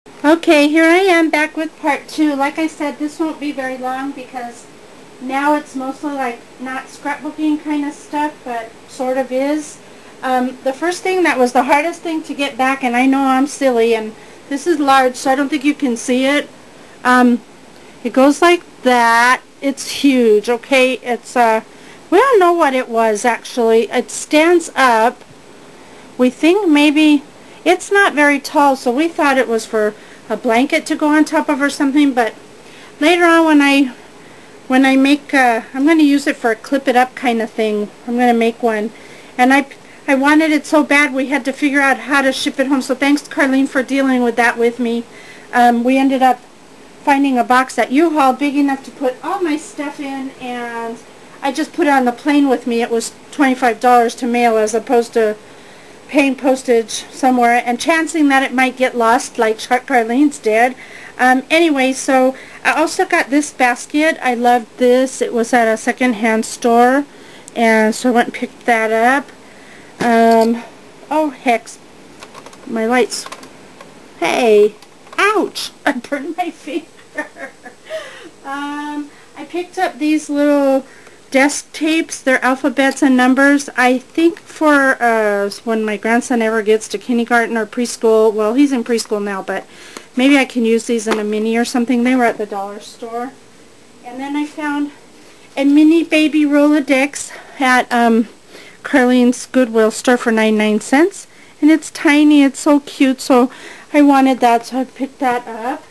Okay, here I am back with part 2. Like I said, this won't be very long because now it's mostly like not scrapbooking kind of stuff, but sort of is. The first thing that was the hardest thing to get back, and I know I'm silly, and this is large, so I don't think you can see it. It goes like that. It's huge, okay? It's, we don't know what it was actually. It stands up. We think maybe it's not very tall, so we thought it was for a blanket to go on top of or something, but later on when I make I'm going to use it for a clip it up kind of thing. I'm going to make one, and I wanted it so bad we had to figure out how to ship it home, so thanks Carlene for dealing with that with me. We ended up finding a box at U-Haul big enough to put all my stuff in, and I just put it on the plane with me. It was $25 to mail as opposed to paying postage somewhere and chancing that it might get lost like Carlene's did. Anyway, so I also got this basket. I loved this. It was at a second-hand store, and so I went and picked that up. Oh heck, my lights. Hey, ouch, I burned my finger. I picked up these little desk tapes. They're alphabets and numbers. I think for when my grandson ever gets to kindergarten or preschool, well, he's in preschool now, but maybe I can use these in a mini or something. They were at the dollar store. And then I found a mini baby rolodex at Carlene's Goodwill store for 99 cents. And it's tiny. It's so cute. So I wanted that, so I picked that up.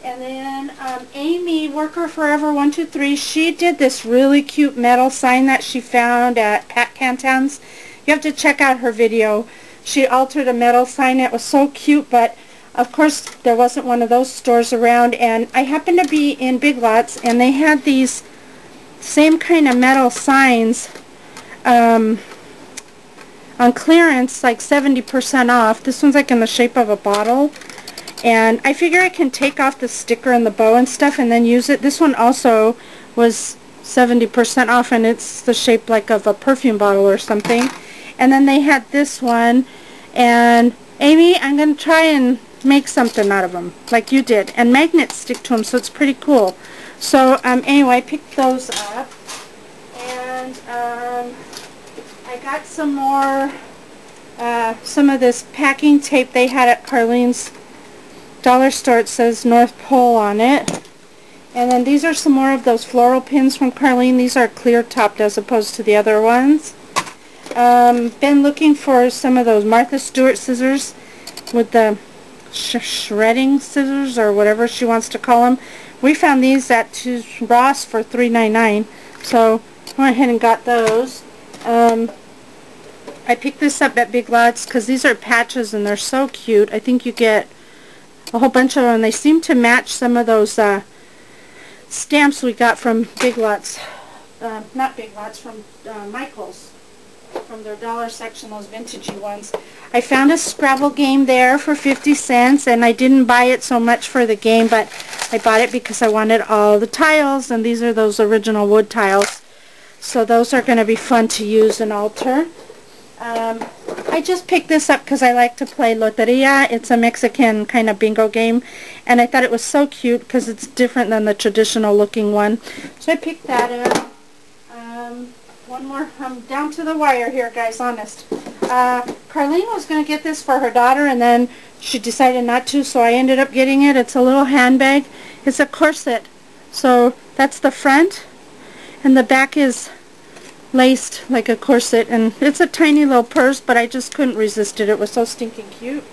And then Amy, Worker Forever 123, she did this really cute metal sign that she found at Pat Cantan's. You have to check out her video. She altered a metal sign. It was so cute, but of course there wasn't one of those stores around. And I happened to be in Big Lots, and they had these same kind of metal signs on clearance, like 70% off. This one's like in the shape of a bottle. And I figure I can take off the sticker and the bow and stuff and then use it. This one also was 70% off, and it's the shape like of a perfume bottle or something. And then they had this one, and Amy, I'm going to try and make something out of them like you did, and magnets stick to them, so it's pretty cool. So anyway, I picked those up, and I got some more some of this packing tape they had at Carlene's dollar store. It says North Pole on it. And then these are some more of those floral pins from Carlene. These are clear topped as opposed to the other ones. Been looking for some of those Martha Stewart scissors with the shredding scissors or whatever she wants to call them. We found these at Ross for $3.99, so I went ahead and got those. I picked this up at Big Lots because these are patches and they're so cute. I think you get a whole bunch of them. They seem to match some of those stamps we got from Big Lots. Not Big Lots, from Michael's. From their dollar section, those vintagey ones. I found a Scrabble game there for 50 cents, and I didn't buy it so much for the game, but I bought it because I wanted all the tiles, and these are those original wood tiles. So those are going to be fun to use and alter. I just picked this up because I like to play Loteria. It's a Mexican kind of bingo game, and I thought it was so cute because it's different than the traditional looking one. So I picked that up. One more. I'm down to the wire here, guys, honest. Carlene was going to get this for her daughter, and then she decided not to, so I ended up getting it. It's a little handbag. It's a corset. So that's the front, and the back is laced like a corset, and it's a tiny little purse, but I just couldn't resist it. It was so stinking cute.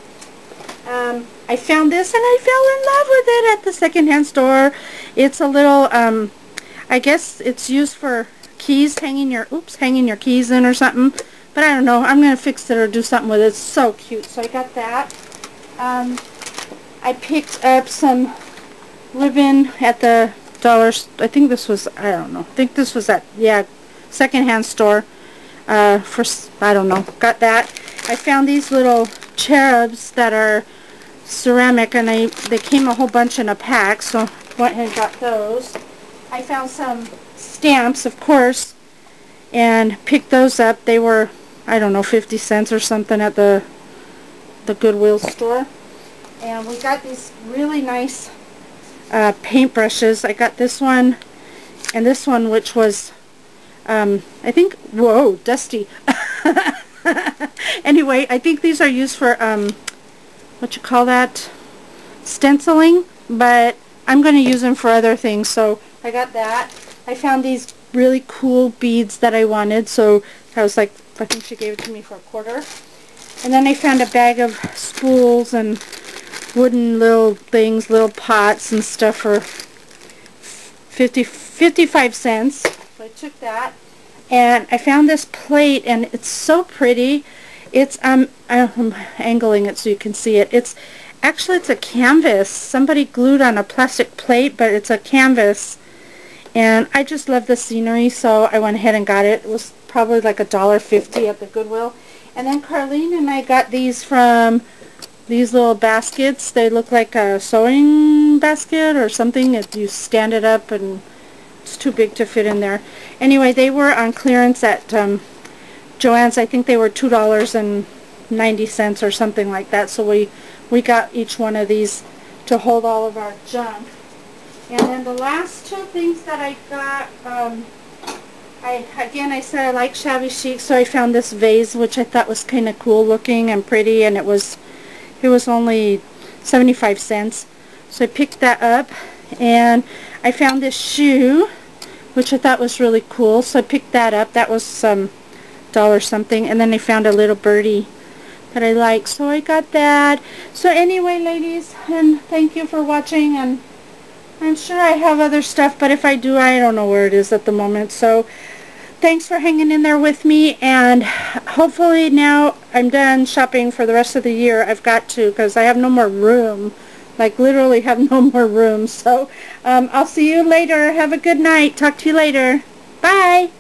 I found this and I fell in love with it at the secondhand store. It's a little I guess it's used for keys, hanging your keys in or something, but I don't know. I'm gonna fix it or do something with it. It's so cute. So I got that. I picked up some ribbon at the dollar. I think this was, I don't know. I think this was at, yeah, secondhand store for, I don't know, got that. I found these little cherubs that are ceramic, and they came a whole bunch in a pack, so went ahead and got those. I found some stamps, of course, and picked those up. They were, I don't know, 50 cents or something at the Goodwill store. And we got these really nice paintbrushes. I got this one and this one, which was I think, whoa, dusty. Anyway, I think these are used for what you call that, stenciling, but I'm going to use them for other things, so I got that. I found these really cool beads that I wanted, so I was like, I think she gave it to me for $1. And then I found a bag of spools and wooden little things, little pots and stuff for 55 cents. So I took that, and I found this plate, and it's so pretty. It's I'm angling it so you can see it. It's actually, it's a canvas. Somebody glued on a plastic plate, but it's a canvas. And I just love the scenery, so I went ahead and got it. It was probably like $1.50 at the Goodwill. And then Carlene and I got these from these little baskets. They look like a sewing basket or something. You stand it up and it's too big to fit in there. Anyway, they were on clearance at Joann's. I think they were $2.90 or something like that. So we got each one of these to hold all of our junk. And then the last two things that I got, I said I like shabby chic, so I found this vase, which I thought was kind of cool looking and pretty, and it was only 75 cents. So I picked that up, and I found this shoe, which I thought was really cool, so I picked that up. That was some $1 something. And then I found a little birdie that I like, so I got that. So anyway, ladies, and thank you for watching, and I'm sure I have other stuff, but if I do, I don't know where it is at the moment. So thanks for hanging in there with me, and hopefully now I'm done shopping for the rest of the year. I've got to, because I have no more room, like literally have no more room. So I'll see you later. Have a good night. Talk to you later. Bye.